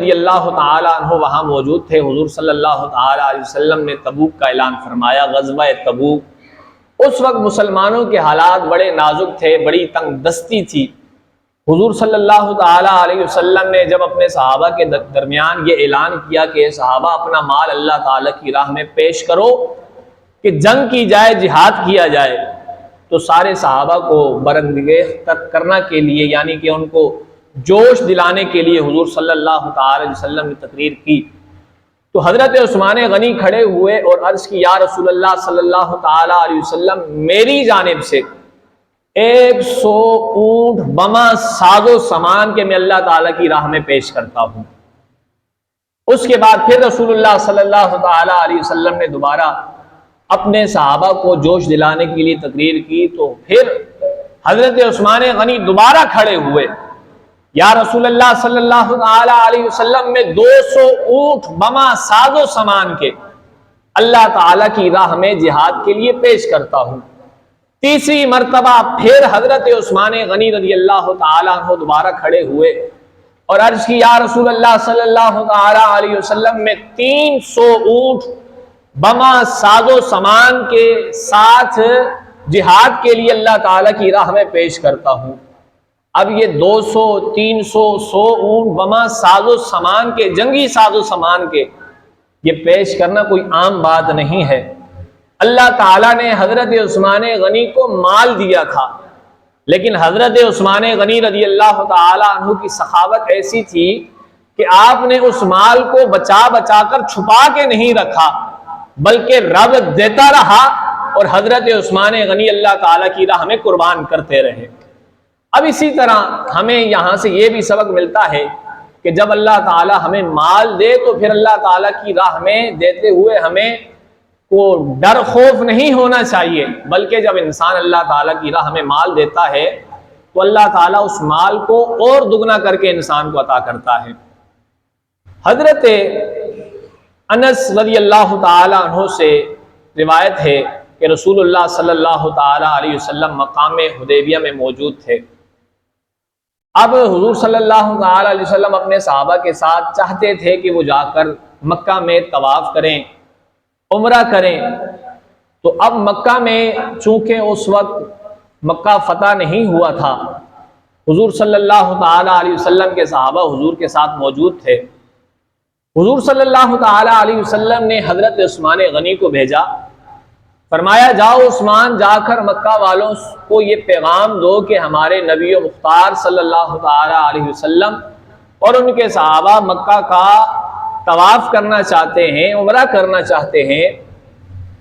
رضی اللہ تعالیٰ عنہ وہاں موجود تھے۔ حضور صلی اللہ تعالیٰ علیہ وسلم نے تبوک کا اعلان فرمایا، غزوہ تبوک۔ اس وقت مسلمانوں کے حالات بڑے نازک تھے، بڑی تنگ دستی تھی۔ حضور صلی اللہ تعالیٰ علیہ وسلم نے جب اپنے صحابہ کے درمیان یہ اعلان کیا کہ صحابہ اپنا مال اللہ تعالیٰ کی راہ میں پیش کرو کہ جنگ کی جائے، جہاد کیا جائے، تو سارے صحابہ کو برانگیخت کرنا کے لیے، یعنی کہ ان کو جوش دلانے کے لیے حضور صلی اللہ تعالی علیہ وسلم نے تقریر کی۔ تو حضرت عثمان غنی کھڑے ہوئے اور عرض کی، یا رسول اللہ صلی اللہ تعالی علیہ وسلم، میری جانب سے 100 اونٹ بما ساز و سامان کے میں اللہ تعالیٰ کی راہ میں پیش کرتا ہوں۔ اس کے بعد پھر رسول اللہ صلی اللہ تعالی علیہ وسلم نے دوبارہ اپنے صحابہ کو جوش دلانے کے لیے تقریر کی۔ تو پھر حضرت عثمان غنی دوبارہ کھڑے ہوئے، یا رسول اللہ صلی اللہ علیہ وسلم، میں 200 اونٹ بما ساز و سامان کے اللہ تعالیٰ کی راہ میں جہاد کے لیے پیش کرتا ہوں۔ تیسری مرتبہ پھر حضرت عثمان غنی رضی اللہ تعالیٰ عنہ دوبارہ کھڑے ہوئے اور عرض کی، یا رسول اللہ صلی اللہ علیہ وسلم، میں 300 اونٹ بما ساز و سامان کے ساتھ جہاد کے لیے اللہ تعالیٰ کی راہ میں پیش کرتا ہوں۔ اب یہ 200، 300، 100 اونٹ بما ساز و سامان کے، جنگی ساز و سامان کے، یہ پیش کرنا کوئی عام بات نہیں ہے۔ اللہ تعالیٰ نے حضرت عثمان غنی کو مال دیا تھا، لیکن حضرت عثمان غنی رضی اللہ تعالی عنہ کی سخاوت ایسی تھی کہ آپ نے اس مال کو بچا بچا کر چھپا کے نہیں رکھا، بلکہ رب دیتا رہا اور حضرت عثمان غنی اللہ تعالیٰ کی راہ میں قربان کرتے رہے۔ اب اسی طرح ہمیں یہاں سے یہ بھی سبق ملتا ہے کہ جب اللہ تعالیٰ ہمیں مال دے تو پھر اللہ تعالیٰ کی راہ میں دیتے ہوئے ہمیں کو ڈر خوف نہیں ہونا چاہیے، بلکہ جب انسان اللہ تعالیٰ کی راہ میں مال دیتا ہے تو اللہ تعالیٰ اس مال کو اور دگنا کر کے انسان کو عطا کرتا ہے۔ حضرت انس رضی اللہ تعالی عنہ سے روایت ہے کہ رسول اللہ صلی اللہ تعالی علیہ وسلم مقام حدیبیہ میں موجود تھے۔ اب حضور صلی اللہ تعالی علیہ وسلم اپنے صحابہ کے ساتھ چاہتے تھے کہ وہ جا کر مکہ میں طواف کریں، عمرہ کریں۔ تو اب مکہ میں چونکہ اس وقت مکہ فتح نہیں ہوا تھا، حضور صلی اللہ تعالی علیہ وسلم کے صحابہ حضور کے ساتھ موجود تھے۔ حضور صلی اللہ تعالی علیہ وسلم نے حضرت عثمان غنی کو بھیجا، فرمایا جاؤ عثمان، جا کر مکہ والوں کو یہ پیغام دو کہ ہمارے نبی و مختار صلی اللہ تعالی علیہ وسلم اور ان کے صحابہ مکہ کا طواف کرنا چاہتے ہیں، عمرہ کرنا چاہتے ہیں،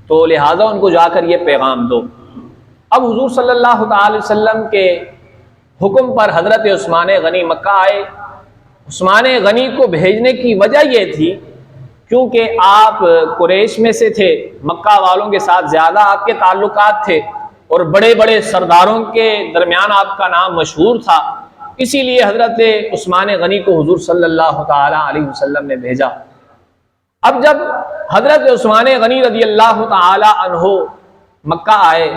تو لہٰذا ان کو جا کر یہ پیغام دو۔ اب حضور صلی اللہ تعالی وسلم کے حکم پر حضرت عثمان غنی مکہ آئے۔ عثمان غنی کو بھیجنے کی وجہ یہ تھی کیونکہ آپ قریش میں سے تھے، مکہ والوں کے ساتھ زیادہ آپ کے تعلقات تھے اور بڑے بڑے سرداروں کے درمیان آپ کا نام مشہور تھا، اسی لیے حضرت عثمان غنی کو حضور صلی اللہ تعالی علیہ وسلم نے بھیجا۔ اب جب حضرت عثمان غنی رضی اللہ تعالی عنہ مکہ آئے،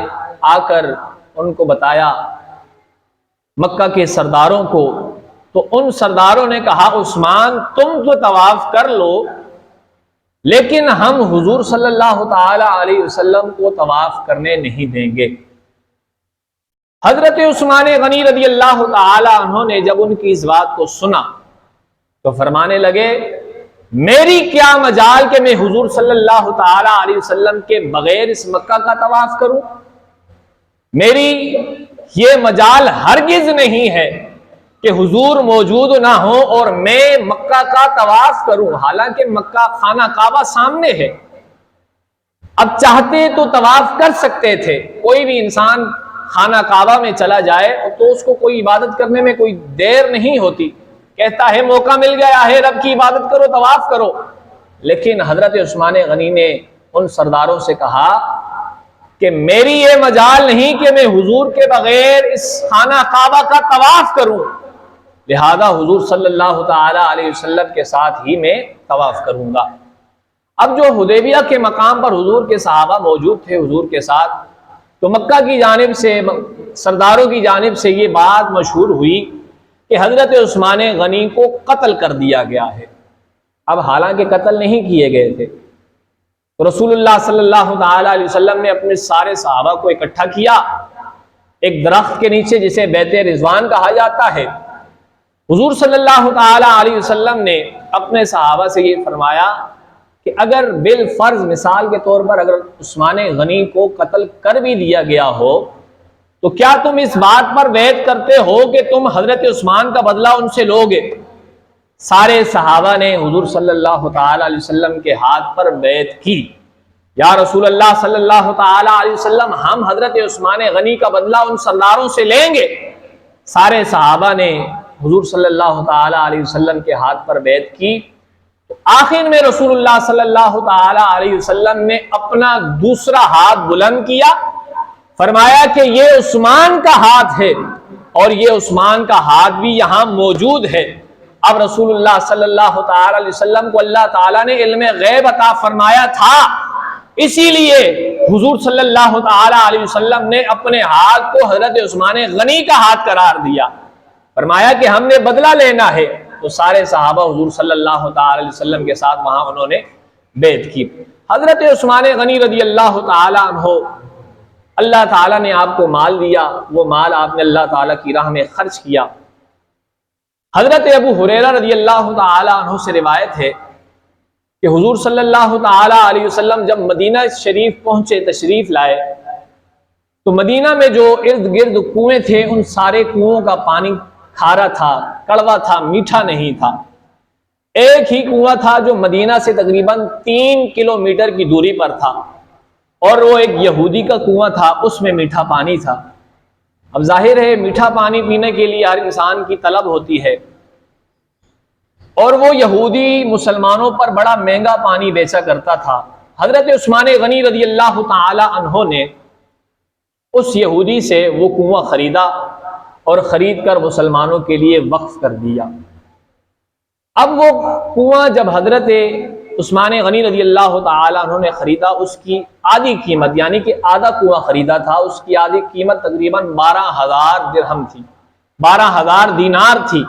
آ کر ان کو بتایا مکہ کے سرداروں کو، تو ان سرداروں نے کہا عثمان تم تو طواف کر لو، لیکن ہم حضور صلی اللہ تعالی علیہ وسلم کو طواف کرنے نہیں دیں گے۔ حضرت عثمان غنی رضی اللہ تعالی عنہ نے جب ان کی اس بات کو سنا تو فرمانے لگے، میری کیا مجال کہ میں حضور صلی اللہ تعالی علیہ وسلم کے بغیر اس مکہ کا طواف کروں؟ میری یہ مجال ہرگز نہیں ہے کہ حضور موجود نہ ہو اور میں مکہ کا طواف کروں، حالانکہ مکہ خانہ کعبہ سامنے ہے۔ اب چاہتے تو طواف کر سکتے تھے، کوئی بھی انسان خانہ کعبہ میں چلا جائے تو اس کو کوئی عبادت کرنے میں کوئی دیر نہیں ہوتی، کہتا ہے موقع مل گیا ہے، رب کی عبادت کرو، طواف کرو۔ لیکن حضرت عثمان غنی نے ان سرداروں سے کہا کہ میری یہ مجال نہیں کہ میں حضور کے بغیر اس خانہ کعبہ کا طواف کروں، لہذا حضور صلی اللہ تعالی علیہ وسلم کے ساتھ ہی میں طواف کروں گا۔ اب جو حدیبیہ کے مقام پر حضور کے صحابہ موجود تھے حضور کے ساتھ، تو مکہ کی جانب سے، سرداروں کی جانب سے یہ بات مشہور ہوئی کہ حضرت عثمان غنی کو قتل کر دیا گیا ہے۔ اب حالانکہ قتل نہیں کیے گئے تھے، تو رسول اللہ صلی اللہ تعالی علیہ وسلم نے اپنے سارے صحابہ کو اکٹھا کیا ایک درخت کے نیچے جسے بیت رضوان کہا جاتا ہے۔ حضور صلی اللہ تعالی علیہ وسلم نے اپنے صحابہ سے یہ فرمایا کہ اگر بالفرض مثال کے طور پر اگر عثمان غنی کو قتل کر بھی دیا گیا ہو تو کیا تم اس بات پر بیعت کرتے ہو کہ تم حضرت عثمان کا بدلہ ان سے لوگے؟ سارے صحابہ نے حضور صلی اللہ تعالی علیہ وسلم کے ہاتھ پر بیعت کی، یا رسول اللہ صلی اللہ تعالی علیہ وسلم ہم حضرت عثمان غنی کا بدلہ ان سرداروں سے لیں گے۔ سارے صحابہ نے حضور صلی اللہ تعالی علیہ وسلم کے ہاتھ پر بیعت کی۔ آخر میں رسول اللہ صلی اللہ تعالی علیہ وسلم نے اپنا دوسرا ہاتھ بلند کیا، فرمایا کہ یہ عثمان کا ہاتھ ہے اور یہ عثمان کا ہاتھ بھی یہاں موجود ہے۔ اب رسول اللہ صلی اللہ تعالی علیہ وسلم کو اللہ تعالیٰ نے علم غیب عطا فرمایا تھا، اسی لیے حضور صلی اللہ تعالی علیہ وسلم نے اپنے ہاتھ کو حضرت عثمان غنی کا ہاتھ قرار دیا، فرمایا کہ ہم نے بدلہ لینا ہے۔ تو سارے صحابہ حضور صلی اللہ تعالی علیہ وسلم کے ساتھ وہاں انہوں نے بیعت کی۔ حضرت عثمان غنی رضی اللہ تعالی عنہ، اللہ تعالیٰ نے آپ کو مال دیا، وہ مال آپ نے اللہ تعالیٰ کی راہ میں خرچ کیا۔ حضرت ابو ہریرہ رضی اللہ تعالی عنہ سے روایت ہے کہ حضور صلی اللہ تعالی علیہ وسلم جب مدینہ شریف پہنچے، تشریف لائے، تو مدینہ میں جو ارد گرد کنویں تھے ان سارے کنووں کا پانی کھارا تھا، کڑوا تھا، میٹھا نہیں تھا۔ ایک ہی کنواں تھا جو مدینہ سے تقریباً 3 کلومیٹر کی دوری پر تھا، اور وہ ایک یہودی کا کنواں تھا، اس میں میٹھا پانی تھا۔ اب ظاہر ہے میٹھا پانی پینے کے لیے ہر انسان کی طلب ہوتی ہے، اور وہ یہودی مسلمانوں پر بڑا مہنگا پانی بیچا کرتا تھا۔ حضرت عثمان غنی رضی اللہ تعالی عنہ نے اس یہودی سے وہ کنواں خریدا اور خرید کر مسلمانوں کے لیے وقف کر دیا۔ اب وہ کنواں جب حضرت عثمان غنی رضی اللہ تعالی عنہ نے خریدا، اس کی آدھی قیمت یعنی کہ آدھا کنواں خریدا تھا، اس کی آدھی قیمت تقریباً 12,000 درہم تھی، 12,000 دینار تھی۔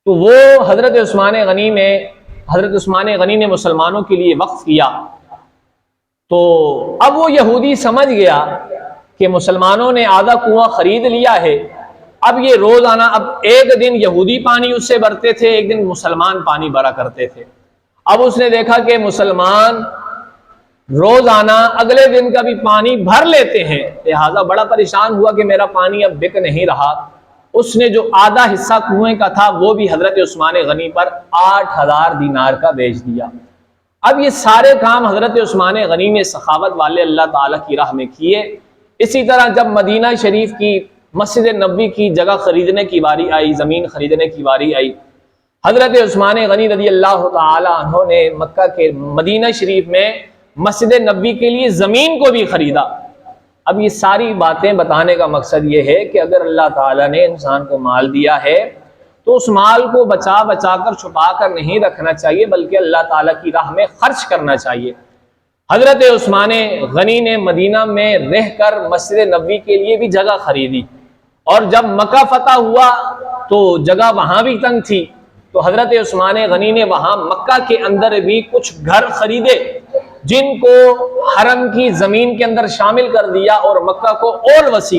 تو وہ حضرت عثمان غنی نے مسلمانوں کے لیے وقف کیا۔ تو اب وہ یہودی سمجھ گیا کہ مسلمانوں نے آدھا کنواں خرید لیا ہے، اب یہ روزانہ، اب ایک دن یہودی پانی اس سے بھرتے تھے، ایک دن مسلمان پانی بھرا کرتے تھے۔ اب اس نے دیکھا کہ مسلمان روزانہ اگلے دن کا بھی پانی بھر لیتے ہیں، لہذا بڑا پریشان ہوا کہ میرا پانی اب بک نہیں رہا۔ اس نے جو آدھا حصہ کنویں کا تھا وہ بھی حضرت عثمان غنی پر 8,000 دینار کا بیچ دیا۔ اب یہ سارے کام حضرت عثمان غنی نے سخاوت والے اللہ تعالیٰ کی راہ میں کیے۔ اسی طرح جب مدینہ شریف کی مسجد نبوی کی جگہ خریدنے کی باری آئی، زمین خریدنے کی باری آئی، حضرت عثمان غنی رضی اللہ تعالی عنہ نے مکہ کے مدینہ شریف میں مسجد نبوی کے لیے زمین کو بھی خریدا۔ اب یہ ساری باتیں بتانے کا مقصد یہ ہے کہ اگر اللہ تعالیٰ نے انسان کو مال دیا ہے تو اس مال کو بچا بچا کر چھپا کر نہیں رکھنا چاہیے، بلکہ اللہ تعالیٰ کی راہ میں خرچ کرنا چاہیے۔ حضرت عثمان غنی نے مدینہ میں رہ کر مسجد نبوی کے لیے بھی جگہ خریدی، اور جب مکہ فتح ہوا تو جگہ وہاں بھی تنگ تھی، تو حضرت عثمان غنی نے وہاں مکہ کے اندر بھی کچھ گھر خریدے جن کو حرم کی زمین کے اندر شامل کر دیا اور مکہ کو اور وسیع